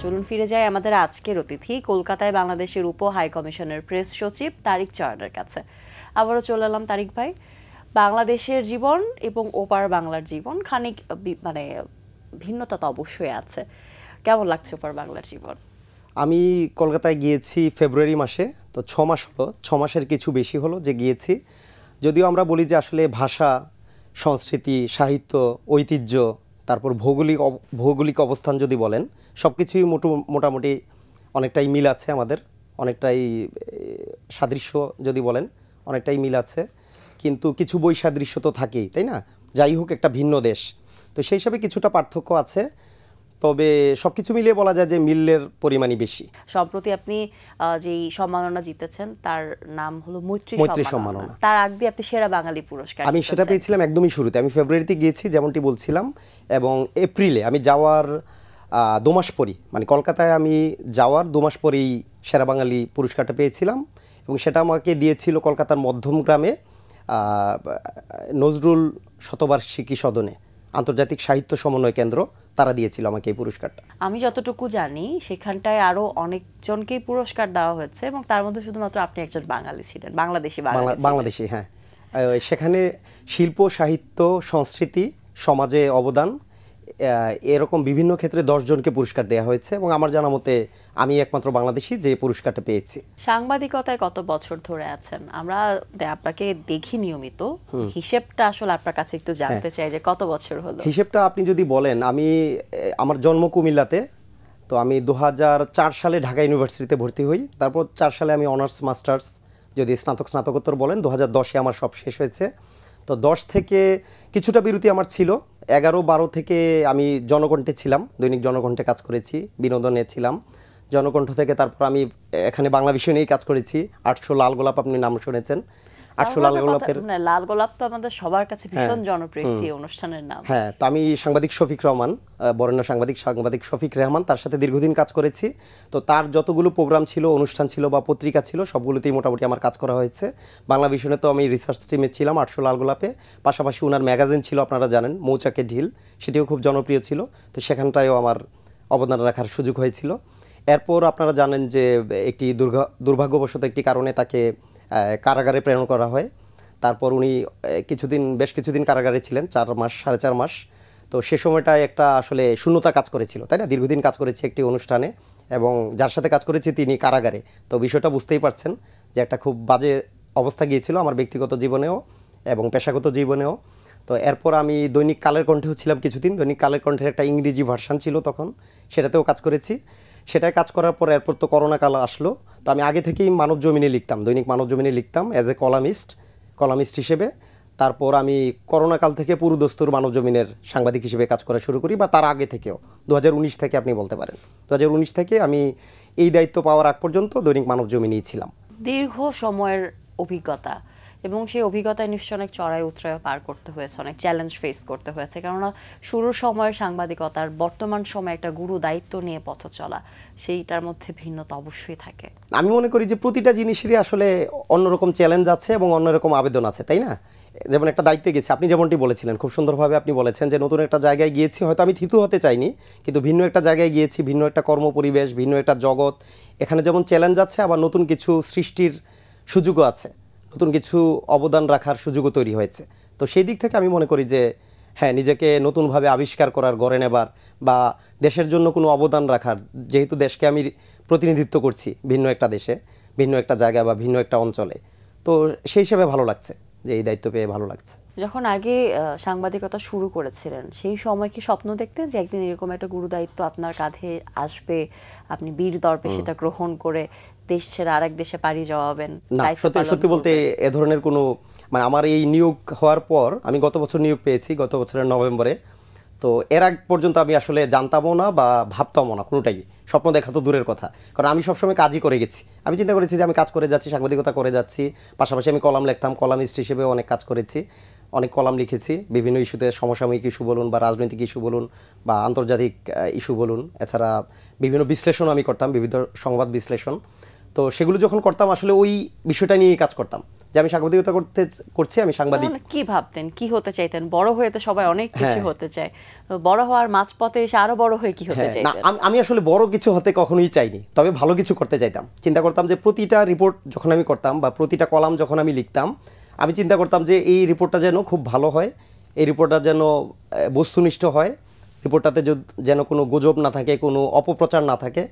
চলুন ফিরে যাই আমাদের আজকের অতিথি কলকাতায় বাংলাদেশের উপ হাই কমিশনের প্রেস সচিব তারিক চয়নের কাছে। আবারও চলে এলাম তারিক ভাই। বাংলাদেশের জীবন এবং ওপার বাংলার জীবন খানিক মানে ভিন্নতা তো অবশ্যই আছে। কেমন লাগছে ওপার বাংলার জীবন? আমি কলকাতায় গিয়েছি ফেব্রুয়ারি মাসে, তো 6 মাস হলো, 6 মাসের কিছু বেশি হলো যে গিয়েছি। যদিও আমরা বলি যে আসলে ভাষা, সংস্কৃতি, সাহিত্য, ঐতিহ্য, তারপর ভৌগোলিক অবস্থান যদি বলেন, সব কিছুই মোটামুটি অনেকটাই মিল আছে আমাদের, অনেকটাই সাদৃশ্য যদি বলেন অনেকটাই মিল আছে, কিন্তু কিছু বৈসাদৃশ্য তো থাকেই, তাই না? যাই হোক একটা ভিন্ন দেশ, তো সেই হিসাবে কিছুটা পার্থক্য আছে, তবে সবকিছু মিলিয়ে বলা যায় যে মিলের পরিমাণই বেশি। সম্প্রতি আপনি যেই সম্মাননা জিতেছেন তার নাম হলো মৈত্রী সম্মাননা। তার আগে আপনি সেরা বাঙালি পুরস্কার আমি সেটা পেয়েছিলাম একদমই শুরুতে। আমি ফেব্রুয়ারিতে গিয়েছি যেমনটি বলছিলাম, এবং এপ্রিলে আমি যাওয়ার 2 মাস পরই, মানে কলকাতায় আমি যাওয়ার 2 মাস পরেই সেরা বাঙালি পুরস্কারটা পেয়েছিলাম, এবং সেটা আমাকে দিয়েছিল কলকাতার মধ্যমগ্রামে নজরুল শতবার্ষিকী সদনে আন্তর্জাতিক সাহিত্য সমন্বয় কেন্দ্র, তারা দিয়েছিল আমাকে এই পুরস্কারটা। আমি যতটুকু জানি সেখানটায় আরো অনেকজনকেই পুরস্কার দেওয়া হয়েছে, এবং তার মধ্যে শুধুমাত্র আপনি একজন বাঙালি ছিলেন, বাংলাদেশি। হ্যাঁ, সেখানে শিল্প, সাহিত্য, সংস্কৃতি, সমাজে অবদান, এরকম বিভিন্ন ক্ষেত্রে 10 জনকে পুরস্কার দেওয়া হয়েছে, এবং আমার জানা মতে আমি একমাত্র বাংলাদেশি যে পুরস্কারটা পেয়েছি। সাংবাদিকতায় কত বছর ধরে আছেন? আমরা আপনাকে দেখি নিয়মিত, হিসেবটা আসলে আপনার কাছে একটু জানতে চাই যে কত বছর হলো। হিসেবটা আপনি যদি বলেন, আমার জন্ম কুমিল্লাতে, তো আমি 2004 সালে ঢাকা ইউনিভার্সিটিতে ভর্তি হই, তারপর 4 সালে আমি অনার্স মাস্টার্স, যদি স্নাতকোত্তর বলেন 2010-এ আমার সব শেষ হয়েছে। তো 10 থেকে কিছুটা বিরতি আমার ছিল, 11-12 থেকে আমি জনকণ্ঠে ছিলাম, দৈনিক জনকণ্ঠে কাজ করেছি, বিনোদনে ছিলাম। জনকণ্ঠ থেকে তারপর আমি এখানে বাংলা বিষয় নিয়েই কাজ করেছি। 800 লাল গোলাপ, আপনি নাম শুনেছেন? 800 লাল গোলাপের, লাল গোলাপ তো আমাদের সবার কাছে ভীষণ জনপ্রিয় একটি অনুষ্ঠানের নাম। হ্যাঁ, তো আমি সাংবাদিক শফিক রহমান, বরেণ্য সাংবাদিক শফিক রহমান, তার সাথে দীর্ঘদিন কাজ করেছি। তো তার যতগুলো প্রোগ্রাম ছিল, অনুষ্ঠান ছিল বা পত্রিকা ছিল, সবগুলোতেই মোটামুটি আমার কাজ করা হয়েছে। বাংলা ভিশনে তো আমি রিসার্চ টিমে ছিলাম 800 লাল গোলাপে, পাশাপাশি ওনার ম্যাগাজিন ছিল, আপনারা জানেন, মৌচাকের ঢিল, সেটিও খুব জনপ্রিয় ছিল। তো সেখানটায়ও আমার অবদান রাখার সুযোগ হয়েছিল। এরপর আপনারা জানেন যে একটি দুর্ভাগ্যবশত একটি কারণে তাকে কারাগারে প্রেরণ করা হয়। তারপর উনি বেশ কিছুদিন কারাগারে ছিলেন, 4 মাস, 4.5 মাস। তো সে সময়টায় একটা আসলে শূন্যতা কাজ করেছিল, তাই না? দীর্ঘদিন কাজ করেছি একটি অনুষ্ঠানে, এবং যার সাথে কাজ করেছি তিনি কারাগারে। তো বিষয়টা বুঝতেই পারছেন যে একটা খুব বাজে অবস্থা গিয়েছিল আমার ব্যক্তিগত জীবনেও এবং পেশাগত জীবনেও। তো এরপর আমি দৈনিক কালের কণ্ঠেও ছিলাম কিছুদিন। দৈনিক কালের কণ্ঠের একটা ইংরেজি ভার্সান ছিল তখন, সেটাতেও কাজ করেছি। সেটাই কাজ করার পর এরপর তো করোনা কাল আসলো। তো আমি আগে থেকেই মানব জমিনে লিখতাম, দৈনিক মানব জমিনে লিখতাম অ্যাজ এ কলামিস্ট হিসেবে। তারপর আমি করোনাকাল থেকে পুরোদস্তুর মানব জমিনের সাংবাদিক হিসেবে কাজ করা শুরু করি, বা তার আগে থেকেও 2019 থেকে আপনি বলতে পারেন। 2019 থেকে আমি এই দায়িত্ব পাওয়ার আগ পর্যন্ত দৈনিক মানব জমিনেই ছিলাম। দীর্ঘ সময়ের অভিজ্ঞতা, এবং সেই অভিজ্ঞতায় নিশ্চয় অনেক চড়াই উতরাই পার করতে হয়েছে, অনেক চ্যালেঞ্জ ফেস করতে হয়েছে, কেননা শুরুর সময়ের সাংবাদিকতার বর্তমান সময়ে একটা গুরু দায়িত্ব নিয়ে পথ চলা, সেইটার মধ্যে ভিন্নতা অবশ্যই থাকে। আমি মনে করি যে প্রতিটা জিনিসেরই আসলে অন্যরকম চ্যালেঞ্জ আছে এবং অন্যরকম আবেদন আছে, তাই না? যেমন একটা দায়িত্বে গেছি, আপনি যেমনটি বলেছিলেন, খুব সুন্দরভাবে আপনি বলেছেন যে নতুন একটা জায়গায় গিয়েছি, হয়তো আমি থিতু হতে চাইনি, কিন্তু ভিন্ন একটা জায়গায় গিয়েছি, ভিন্ন একটা কর্মপরিবেশ, ভিন্ন একটা জগৎ। এখানে যেমন চ্যালেঞ্জ আছে, আবার নতুন কিছু সৃষ্টির সুযোগও আছে, নতুন কিছু অবদান রাখার সুযোগও তৈরি হয়েছে। তো সেই দিক থেকে আমি মনে করি যে হ্যাঁ, নিজেকে নতুনভাবে আবিষ্কার করার, গড়ে নেবার, বা দেশের জন্য কোনো অবদান রাখার, যেহেতু দেশকে আমি প্রতিনিধিত্ব করছি ভিন্ন একটা দেশে, ভিন্ন একটা জায়গা বা ভিন্ন একটা অঞ্চলে, তো সেই হিসেবে ভালো লাগছে, যে এই দায়িত্ব পেয়ে ভালো লাগছে। যখন আগে সাংবাদিকতা শুরু করেছিলেন, সেই সময় কি স্বপ্ন দেখতেন যে একদিন এরকম একটা গুরু দায়িত্ব আপনার কাঁধে আসবে, আপনি বীর দর্পে সেটা গ্রহণ করে দেশ ছেড়ে আরেক দেশে পাড়ি জমাবেন? না, সত্যি বলতে এ ধরনের কোনো, মানে আমার এই নিয়োগ হওয়ার পর, আমি গত বছর নিয়োগ পেয়েছি, গত বছরের নভেম্বরে। তো এর আগ পর্যন্ত আমি আসলে জানতামও না বা ভাবতামও না কোনোটাই, স্বপ্ন দেখা তো দূরের কথা, কারণ আমি সবসময় কাজই করে গেছি। আমি চিন্তা করেছি যে আমি কাজ করে যাচ্ছি, সাংবাদিকতা করে যাচ্ছি, পাশাপাশি আমি কলাম লিখতাম, কলামিস্ট হিসেবে অনেক কাজ করেছি, অনেক কলাম লিখেছি বিভিন্ন ইস্যুতে, সমসাময়িক ইস্যু বলুন বা রাজনৈতিক ইস্যু বলুন বা আন্তর্জাতিক ইস্যু বলুন। এছাড়া বিভিন্ন বিশ্লেষণ আমি করতাম, বিবিধ সংবাদ বিশ্লেষণ। তো সেগুলো যখন করতাম আসলে ওই বিষয়টা নিয়েই কাজ করতাম, যে আমি সাংবাদিকতা করছি, আমি সাংবাদিক। কি ভাবতেন, কি হতে চাইতেন? বড় হয়ে তো সবাই অনেক কিছু হতে চায়, বড় হওয়ার মাঝপথে এসে আরো বড় হয়ে কি হতে চাইতেন? আমি আসলে বড় কিছু হতে কখনোই চাইনি, তবে ভালো কিছু করতে চাইতাম। চিন্তা করতাম যে প্রতিটা রিপোর্ট যখন আমি করতাম বা প্রতিটা কলাম যখন আমি লিখতাম, আমি চিন্তা করতাম যে এই রিপোর্টটা যেন খুব ভালো হয়, এই রিপোর্টটা যেন বস্তুনিষ্ঠ হয়, রিপোর্টটাতে যেন কোনো গুজব না থাকে, কোনো অপপ্রচার না থাকে,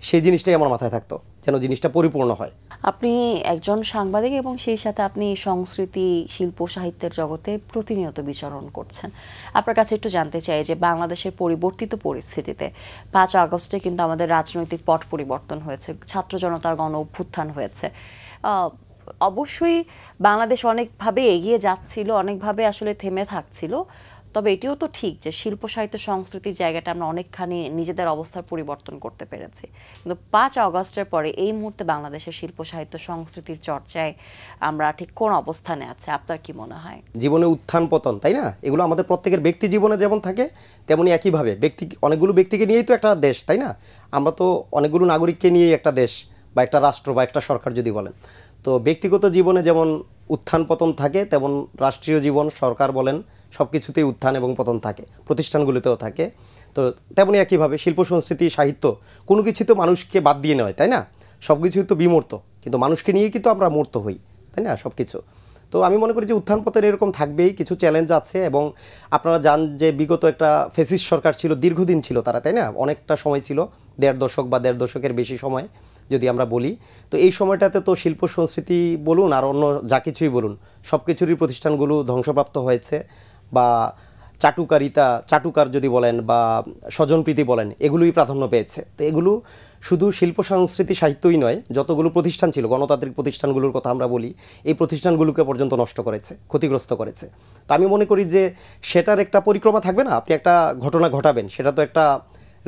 সেই জিনিসটাই আমার মাথায় থাকতো, যেন জিনিসটা পরিপূর্ণ হয়। আপনি একজন সাংবাদিক এবং সেই সাথে আপনি সংস্কৃতি, শিল্প, সাহিত্যের জগতে প্রতিনিয়ত বিচরণ করছেন। আপনার কাছে একটু জানতে চাই যে বাংলাদেশের পরিবর্তিত পরিস্থিতিতে 5 আগস্টে কিন্তু আমাদের রাজনৈতিক পট পরিবর্তন হয়েছে, ছাত্র জনতার গণ অভ্যুত্থান হয়েছে। অবশ্যই বাংলাদেশ অনেকভাবে এগিয়ে যাচ্ছিল, অনেকভাবে আসলে থেমে থাকছিল, তবে এটিও তো ঠিক যে শিল্প, সাহিত্য, সংস্কৃতির জায়গাটা আমরা অনেকখানি নিজেদের অবস্থার পরিবর্তন করতে পেরেছি। কিন্তু 5 আগস্টের পরে এই মুহূর্তে বাংলাদেশের শিল্প, সাহিত্য, সংস্কৃতির চর্চায় আমরা ঠিক কোন অবস্থানে আছে আপনার কি মনে হয়? জীবনে উত্থান পতন, তাই না? এগুলো আমাদের প্রত্যেকের ব্যক্তি জীবনে যেমন থাকে তেমনি একইভাবে অনেকগুলো ব্যক্তিকে নিয়েই তো একটা দেশ, তাই না? আমরা তো অনেকগুলো নাগরিককে নিয়েই একটা দেশ বা একটা রাষ্ট্র বা একটা সরকার যদি বলেন। তো ব্যক্তিগত জীবনে যেমন উত্থান পতন থাকে, তেমন রাষ্ট্রীয় জীবন, সরকার বলেন, সব কিছুতেই উত্থান এবং পতন থাকে, প্রতিষ্ঠানগুলিতেও থাকে। তো তেমনি একইভাবে শিল্প, সংস্কৃতি, সাহিত্য কোনো কিছু তো মানুষকে বাদ দিয়ে নয়, তাই না? সব কিছুই তো বিমূর্ত, কিন্তু মানুষকে নিয়েই কিন্তু আমরা মূর্ত হই, তাই না? সব কিছু। তো আমি মনে করি যে উত্থান পতন এরকম থাকবেই, কিছু চ্যালেঞ্জ আছে। এবং আপনারা জান যে বিগত একটা ফ্যাসিস্ট সরকার ছিল, দীর্ঘদিন ছিল তারা, তাই না? অনেকটা সময় ছিল, 1.5 দশক বা 1.5 দশকের বেশি সময় যদি আমরা বলি। তো এই সময়টাতে তো শিল্প, সংস্কৃতি বলুন আর অন্য যা কিছুই বলুন, সব কিছুরই প্রতিষ্ঠানগুলো ধ্বংসপ্রাপ্ত হয়েছে, বা চাটুকার যদি বলেন বা স্বজনপ্রীতি বলেন, এগুলোই প্রাধান্য পেয়েছে। তো এগুলো শুধু শিল্প, সংস্কৃতি, সাহিত্যই নয়, যতগুলো প্রতিষ্ঠান ছিল, গণতান্ত্রিক প্রতিষ্ঠানগুলোর কথা আমরা বলি, এই প্রতিষ্ঠানগুলোকে পর্যন্ত নষ্ট করেছে, ক্ষতিগ্রস্ত করেছে। তো আমি মনে করি যে সেটার একটা পরিক্রমা থাকবে না? আপনি একটা ঘটনা ঘটাবেন, সেটা তো একটা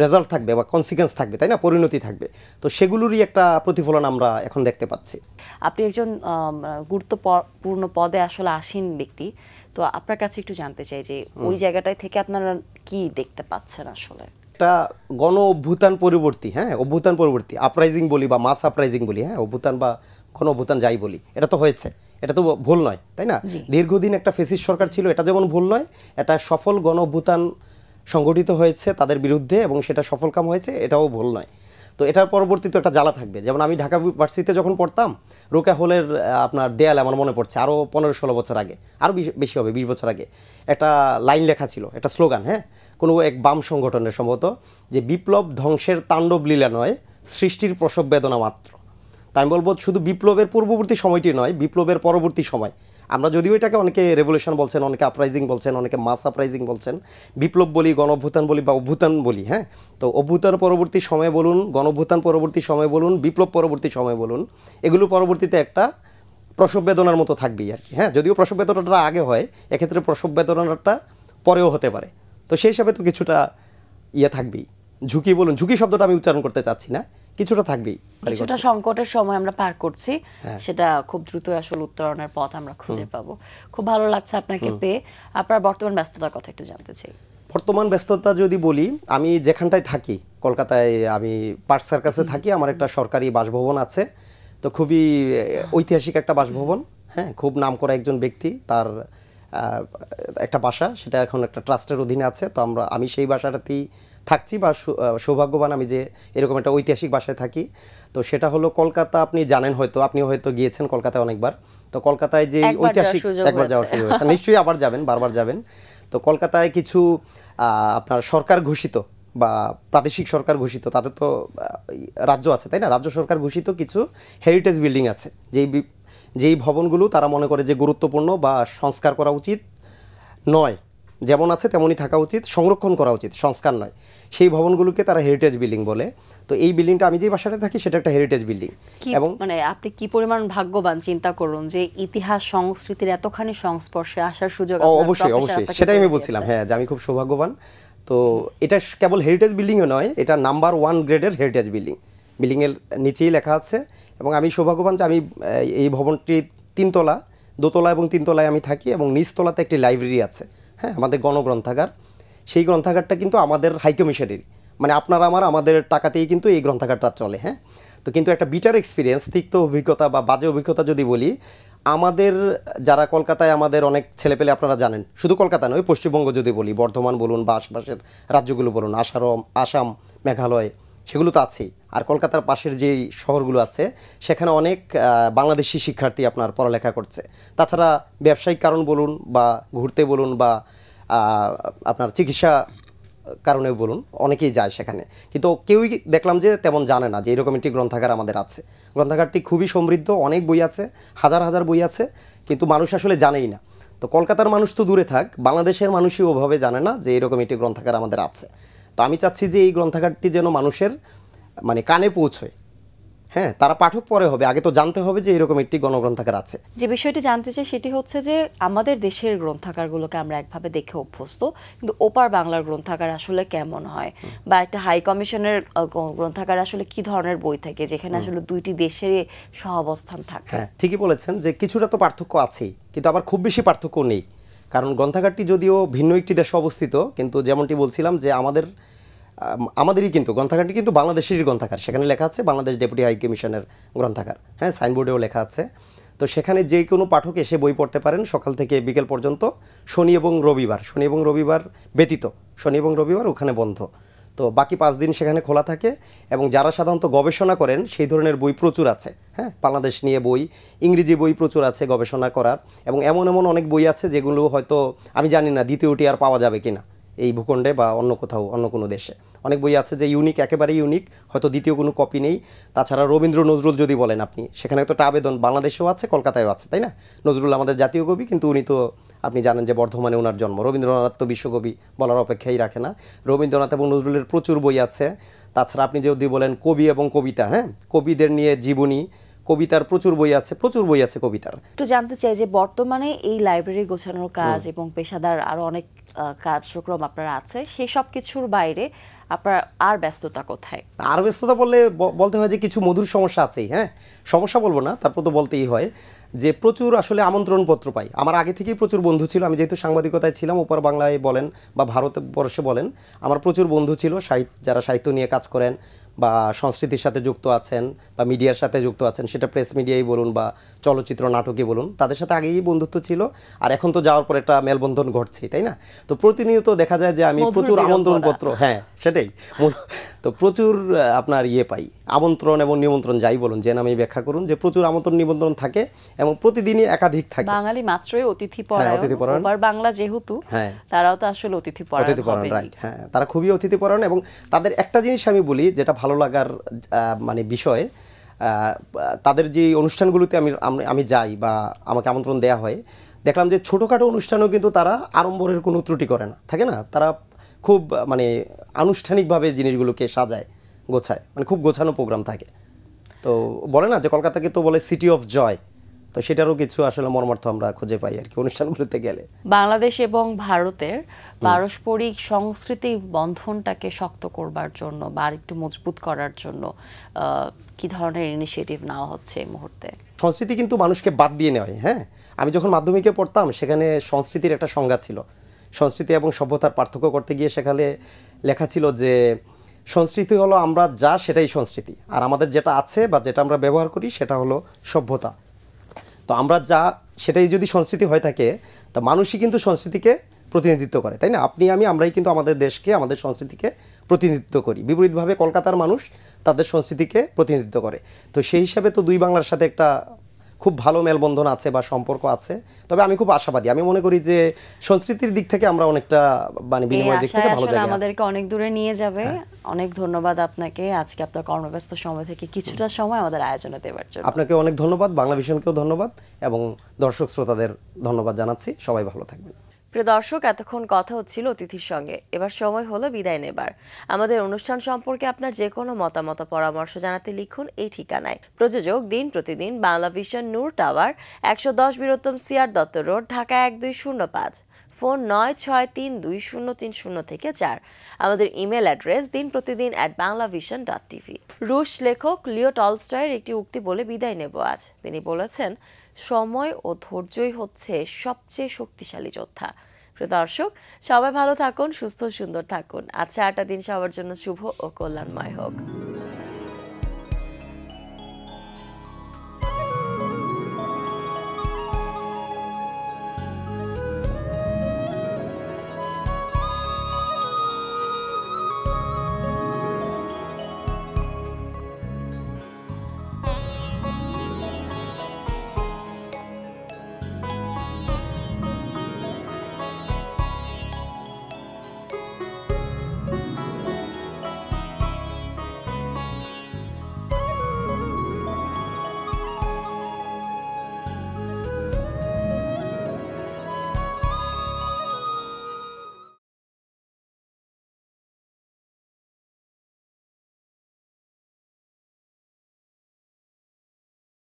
রেজাল্ট থাকবে বা কনসিকুয়েন্স থাকবে, তাই না? পরিণতি থাকবে। তো সেগুলোরই একটা প্রতিফলন আমরা এখন দেখতে পাচ্ছি। আপনি একজন গুরুত্বপূর্ণ পদে আসলে আসীন ব্যক্তি, তো আপনার কাছে একটু জানতে চাই যে ওই জায়গাটায় থেকে আপনারা কি দেখতে পাচ্ছেন আসলে? একটা গণ অভ্যুত্থান পরবর্তী, অভ্যুত্থান পরবর্তী আপরাইজিং বলি বা মাস আপরাইজিং বলি, অভ্যুত্থান বা গণ অভ্যুত্থান যাই বলি, এটা তো হয়েছে, এটা তো ভুল নয়, তাই না? দীর্ঘদিন একটা ফ্যাসিস্ট সরকার ছিল, এটা যেমন ভুল নয়, এটা সফল গণ অভ্যুত্থান সংগঠিত হয়েছে তাদের বিরুদ্ধে এবং সেটা সফলকাম হয়েছে, এটাও ভুল নয়। তো এটার পরবর্তীতে একটা জ্বালা থাকবে। যেমন আমি ঢাকা ভার্সিটিতে যখন পড়তাম, রোকেয়া হলের আপনার দেয়ালে আমার মনে পড়ছে আরও 15-16 বছর আগে, আরও বেশি হবে, 20 বছর আগে, একটা লাইন লেখা ছিল, একটা স্লোগান, কোনো এক বাম সংগঠনের সম্ভবত, যে বিপ্লব ধ্বংসের তাণ্ডব লীলা নয়, সৃষ্টির প্রসব বেদনা মাত্র। তাই আমি বলবো শুধু বিপ্লবের পূর্ববর্তী সময়টি নয়, বিপ্লবের পরবর্তী সময়, আমরা যদিও এটাকে অনেকে রেভলিউশন বলছেন, অনেকে আপরাইজিং বলছেন, অনেকে মাস আপরাইজিং বলছেন, বিপ্লব বলি, গণ অভ্যুত্থান বলি বা অভ্যুত্থান বলি, তো অভ্যুত্থান পরবর্তী সময় বলুন, গণ অভ্যুত্থান পরবর্তী সময় বলুন, বিপ্লব পরবর্তী সময় বলুন, এগুলো পরবর্তীতে একটা প্রসব বেদনার মতো থাকবেই আর কি। যদিও প্রসব বেদনাটা আগে হয়, এক্ষেত্রে প্রসব বেদনাটা পরেও হতে পারে। তো সেই হিসাবে তো কিছুটা থাকবেই, ঝুঁকি বলুন, ঝুঁকি শব্দটা আমি উচ্চারণ করতে চাচ্ছি না, কিছুটা থাকবেই। কিছুটা সংকটের সময় আমরা পার করছি, সেটা খুব দ্রুত আসলে উত্তরণের পথ আমরা খুঁজে পাবো। খুব ভালো লাগছে আপনাকে পেয়ে। আপনার বর্তমান ব্যস্ততার কথা একটু জানতে চাই। বর্তমান ব্যস্ততা যদি বলি, আমি যেখানটায় থাকি, কলকাতায় আমি পার্ক সার্কাসে থাকি, আমার একটা সরকারি বাসভবন আছে। তো খুবই ঐতিহাসিক একটা বাসভবন, খুব নামকরা একজন ব্যক্তি, তার একটা বাসা, সেটা এখন একটা ট্রাস্টের অধীনে আছে। তো আমি সেই বাসাটাতেই থাকছি, বা সৌভাগ্যবান আমি যে এরকম একটা ঐতিহাসিক বাসায় থাকি। তো সেটা হলো কলকাতা, আপনি জানেন হয়তো, আপনিও হয়তো গিয়েছেন কলকাতায় অনেকবার। তো কলকাতায় যে ঐতিহাসিক, একবার যাওয়ার সুযোগ হয়েছে, নিশ্চয়ই আবার যাবেন, বারবার যাবেন। তো কলকাতায় কিছু আপনার সরকার ঘোষিত বা প্রাদেশিক সরকার ঘোষিত, তাদের তো রাজ্য আছে, তাই না? রাজ্য সরকার ঘোষিত কিছু হেরিটেজ বিল্ডিং আছে, যেই ভবনগুলো তারা মনে করে যে গুরুত্বপূর্ণ বা সংস্কার করা উচিত নয়, যেমন আছে তেমনই থাকা উচিত, সংরক্ষণ করা উচিত, সংস্কার নয়, সেই ভবনগুলোকে তারা হেরিটেজ বিল্ডিং বলে। তো এই বিল্ডিংটা, আমি যে বাসাটা থাকি, সেটা একটা হেরিটেজ বিল্ডিং। এবং মানে আপনি কি পরিমাণ ভাগ্যবান চিন্তা করুন যে ইতিহাস সংস্কৃতির এতখানি সংস্পর্শে আসার সুযোগ। অবশ্যই অবশ্যই, সেটাই আমি বলছিলাম, যে আমি খুব সৌভাগ্যবান। তো এটা কেবল হেরিটেজ বিল্ডিংও নয়, এটা নাম্বার 1 গ্রেডের হেরিটেজ বিল্ডিং, বিল্ডিংয়ের নিচেই লেখা আছে। এবং আমি সৌভাগ্যবান যে আমি এই ভবনটি 3 তলা, 2 তলা এবং 3 তলায় আমি থাকি, এবং নিচতলাতে একটি লাইব্রেরি আছে, আমাদের গণগ্রন্থাগার। সেই গ্রন্থাগারটা কিন্তু আমাদের হাইকমিশনেরই, মানে আমাদের টাকাতেই কিন্তু এই গ্রন্থাগারটা চলে। তো কিন্তু একটা বিটার এক্সপিরিয়েন্স, তিক্ত অভিজ্ঞতা বা বাজে অভিজ্ঞতা যদি বলি, আমাদের যারা কলকাতায় আমাদের অনেক ছেলেপেলে আপনারা জানেন, শুধু কলকাতা নয়, পশ্চিমবঙ্গ যদি বলি, বর্ধমান বলুন বা আশপাশের রাজ্যগুলো বলুন, আসাম, মেঘালয়, সেগুলো তো আছেই। আর কলকাতার পাশের যেই শহরগুলো আছে সেখানে অনেক বাংলাদেশি শিক্ষার্থী আপনার পড়ালেখা করছে। তাছাড়া ব্যবসায়িক কারণ বলুন বা ঘুরতে বলুন বা আপনার চিকিৎসা কারণে বলুন, অনেকেই যায় সেখানে, কিন্তু কেউই দেখলাম যে তেমন জানে না যে এরকম একটি গ্রন্থাগার আমাদের আছে। গ্রন্থাগারটি খুবই সমৃদ্ধ, অনেক বই আছে, হাজার হাজার বই আছে, কিন্তু মানুষ আসলে জানেই না। তো কলকাতার মানুষ তো দূরে থাক, বাংলাদেশের মানুষই ওভাবে জানে না যে এরকম একটি গ্রন্থাগার আমাদের আছে। তো আমি চাচ্ছি যে এই গ্রন্থাগারটি যেন মানুষের মানে কানে পৌঁছয়। হ্যাঁ, তারা পাঠক পরে হবে, আগে তো জানতে হবে যে এরকম একটি গণগ্রন্থাগার আছে। যে বিষয়টি জানতে চাই সেটি হচ্ছে যে আমাদের দেশের গ্রন্থাগারগুলোকে আমরা একভাবে দেখে অভ্যস্ত, কিন্তু ওপার বাংলার গ্রন্থাগার আসলে কেমন হয়, বা একটা হাই কমিশনের গ্রন্থাগার আসলে কি ধরনের বই থাকে যেখানে আসলে দুইটি দেশের সহাবস্থান থাকে। হ্যাঁ, ঠিকই বলেছেন যে কিছুটা তো পার্থক্য আছেই, কিন্তু আবার খুব বেশি পার্থক্য নেই। কারণ গ্রন্থাগারটি যদিও ভিন্ন একটি দেশে অবস্থিত, কিন্তু যেমনটি বলছিলাম যে আমাদেরই কিন্তু গ্রন্থাগারটি কিন্তু বাংলাদেশেরই গ্রন্থাগার। সেখানে লেখা আছে বাংলাদেশ ডেপুটি হাই কমিশনের গ্রন্থাগার, হ্যাঁ, সাইনবোর্ডেও লেখা আছে। তো সেখানে যে কোনো পাঠক এসে বই পড়তে পারেন সকাল থেকে বিকেল পর্যন্ত, শনি এবং রবিবার ব্যতীত। শনি এবং রবিবার ওখানে বন্ধ, তো বাকি 5 দিন সেখানে খোলা থাকে। এবং যারা সাধারণত গবেষণা করেন সেই ধরনের বই প্রচুর আছে। হ্যাঁ, বাংলাদেশ নিয়ে বই, ইংরেজি বই প্রচুর আছে গবেষণা করার, এবং এমন অনেক বই আছে যেগুলো হয়তো আমি জানি না দ্বিতীয়টি আর পাওয়া যাবে কিনা এই ভূখণ্ডে বা অন্য কোথাও, অন্য কোনো দেশে। অনেক বই আছে যে ইউনিক, একেবারেই ইউনিক, হয়তো দ্বিতীয় কোনো কপি নেই। তাছাড়া রবীন্দ্র নজরুল যদি বলেন আপনি, সেখানে তো একটা আবেদন বাংলাদেশেও আছে, কলকাতায়ও আছে, তাই না? নজরুল আমাদের জাতীয় কবি, কিন্তু উনি তো আপনি জানেন যে বর্ধমানে ওনার জন্ম। রবীন্দ্রনাথ তো বিশ্বকবি বলার অপেক্ষাই রাখে না। রবীন্দ্রনাথ এবং নজরুলের প্রচুর বই আছে। তাছাড়া আপনি যদি বলেন কবি এবং কবিতা, হ্যাঁ, কবিদের নিয়ে জীবনী, কবিতার প্রচুর বই আছে কবিতার। একটু জানতে চাই যে বর্তমানে এই লাইব্রেরি গোছানোর কাজ এবং পেশাদার আরো অনেক কার্যক্রম আপনার আছে, সেই সব কিছুর বাইরে আপনার আর ব্যস্ততা কোথায়? আর ব্যস্ততা বলতে হয় যে কিছু মধুর সমস্যা আছেই। হ্যাঁ, সমস্যা বলবো না, তারপর তো বলতেই হয় যে প্রচুর আসলে আমন্ত্রণপত্র পাই। আমার আগে থেকেই প্রচুর বন্ধু ছিল, আমি যেহেতু সাংবাদিকতায় ছিলাম, ওপার বাংলায় বলেন বা ভারতবর্ষে বলেন, আমার প্রচুর বন্ধু ছিল যারা সাহিত্য নিয়ে কাজ করেন বা সংস্কৃতির সাথে যুক্ত আছেন বা মিডিয়ার সাথে যুক্ত আছেন, সেটা প্রেস মিডিয়াই বলুন বা চলচ্চিত্র নাটকই বলুন, তাদের সাথে আগেই বন্ধুত্ব ছিল। আর এখন তো যাওয়ার পর একটা মেলবন্ধন ঘটছেই, তাই না? তো প্রতিনিয়ত দেখা যায় যে আমি প্রচুর আমন্ত্রণপত্র, হ্যাঁ সেটাই, তো প্রচুর আপনার পাই, আমন্ত্রণ এবং নিমন্ত্রণ যাই বলুন, যে নামে ব্যাখ্যা করুন, যে প্রচুর আমন্ত্রণ নিমন্ত্রণ থাকে এবং প্রতিদিনই একাধিক থাকে। বাঙালি মাত্রই অতিথিপরায়ণ, ওপার বাংলা যেহেতু, তারাও তো আসলে অতিথিপরায়ণ, রাইট। হ্যাঁ, তারা খুবই অতিথিপরায়ণ। এবং তাদের একটা জিনিস আমি বলি যেটা ভালো লাগার মানে বিষয়, তাদের যে অনুষ্ঠানগুলোতে আমি যাই বা আমাকে আমন্ত্রণ দেওয়া হয়, দেখলাম যে ছোটোখাটো অনুষ্ঠানেও কিন্তু তারা আড়ম্বরের কোনো ত্রুটি করে না, থাকে না? তারা খুব মানে আনুষ্ঠানিকভাবে জিনিসগুলোকে সাজায়, গোছায়, মানে খুব গোছানো প্রোগ্রাম থাকে। তো বলে না যে কলকাতাকে তো বলে সিটি অফ জয়, তো সেটারও কিছু আসলে মর্মার্থ আমরা খুঁজে পাই আর কি অনুষ্ঠানগুলোতে গেলে। বাংলাদেশ এবং ভারতের পারস্পরিক সংস্কৃতি বন্ধনটাকে শক্ত করবার জন্য বা আরেকটু মজবুত করার জন্য কি ধরনের ইনিশিয়েটিভ নেওয়া হচ্ছে এই মুহূর্তে? সংস্কৃতি কিন্তু মানুষকে বাদ দিয়ে নেওয়া হয়। হ্যাঁ, আমি যখন মাধ্যমিকে পড়তাম সেখানে সংস্কৃতির একটা সংজ্ঞা ছিল। সংস্কৃতি এবং সভ্যতার পার্থক্য করতে গিয়ে সেখানে লেখা ছিল যে সংস্কৃতি হলো আমরা যা সেটাই সংস্কৃতি, আর আমাদের যেটা আছে বা যেটা আমরা ব্যবহার করি সেটা হলো সভ্যতা। তো আমরা যা সেটাই যদি সংস্কৃতি হয়ে থাকে, তা মানুষই কিন্তু সংস্কৃতিকে প্রতিনিধিত্ব করে, তাই না? আমরাই কিন্তু আমাদের দেশকে, আমাদের সংস্কৃতিকে প্রতিনিধিত্ব করি। বিপরীতভাবে কলকাতার মানুষ তাদের সংস্কৃতিকে প্রতিনিধিত্ব করে। তো সেই হিসাবে তো দুই বাংলার সাথে একটা খুব ভালো মেলবন্ধন আছে বা সম্পর্ক আছে। তবে আমি খুব আশাবাদী, আমি মনে করি যে সংস্কৃতির দিক থেকে আমরা অনেকটা মানে বিনিময়ের দিক থেকে ভালো জায়গায় আছি। আমাদেরকে অনেক দূরে নিয়ে যাবে। অনেক ধন্যবাদ আপনাকে আজকে আপনার কর্মব্যস্ত সময় থেকে কিছুটা সময় আমাদের আয়োজনে দেওয়ার জন্য। আপনাকে অনেক ধন্যবাদ, বাংলাভিশনকেও ধন্যবাদ এবং দর্শক শ্রোতাদের ধন্যবাদ জানাচ্ছি। সবাই ভালো থাকবেন। প্রিয় দর্শক, এতক্ষণ কথা হচ্ছিল অতিথির সঙ্গে, এবার সময় হলো বিদায় নেবার। আমাদের অনুষ্ঠান সম্পর্কে আপনার যে কোনো মতামত পরামর্শ জানাতে লিখুন এই ঠিকানায়। প্রযোজক দিন প্রতিদিন, Banglavision, Noor tower, 110 Birottom CR Dutta road, Dhaka 1205, phone 96320303 আমাদের ইমেল অ্যাড্রেস dinprotidin@banglavision.tv। রুশ লেখক লিও টলস্টয়ের একটি উক্তি বলে বিদায় নেব আজ। তিনি বলেছেন, সময় ও ধৈর্যই হচ্ছে সবচেয়ে শক্তিশালী যোদ্ধা। প্রিয় দর্শক, সবাই ভালো থাকুন, সুস্থ সুন্দর থাকুন। আজ 4টা দিন সবার জন্য শুভ ও কল্যাণময় হোক।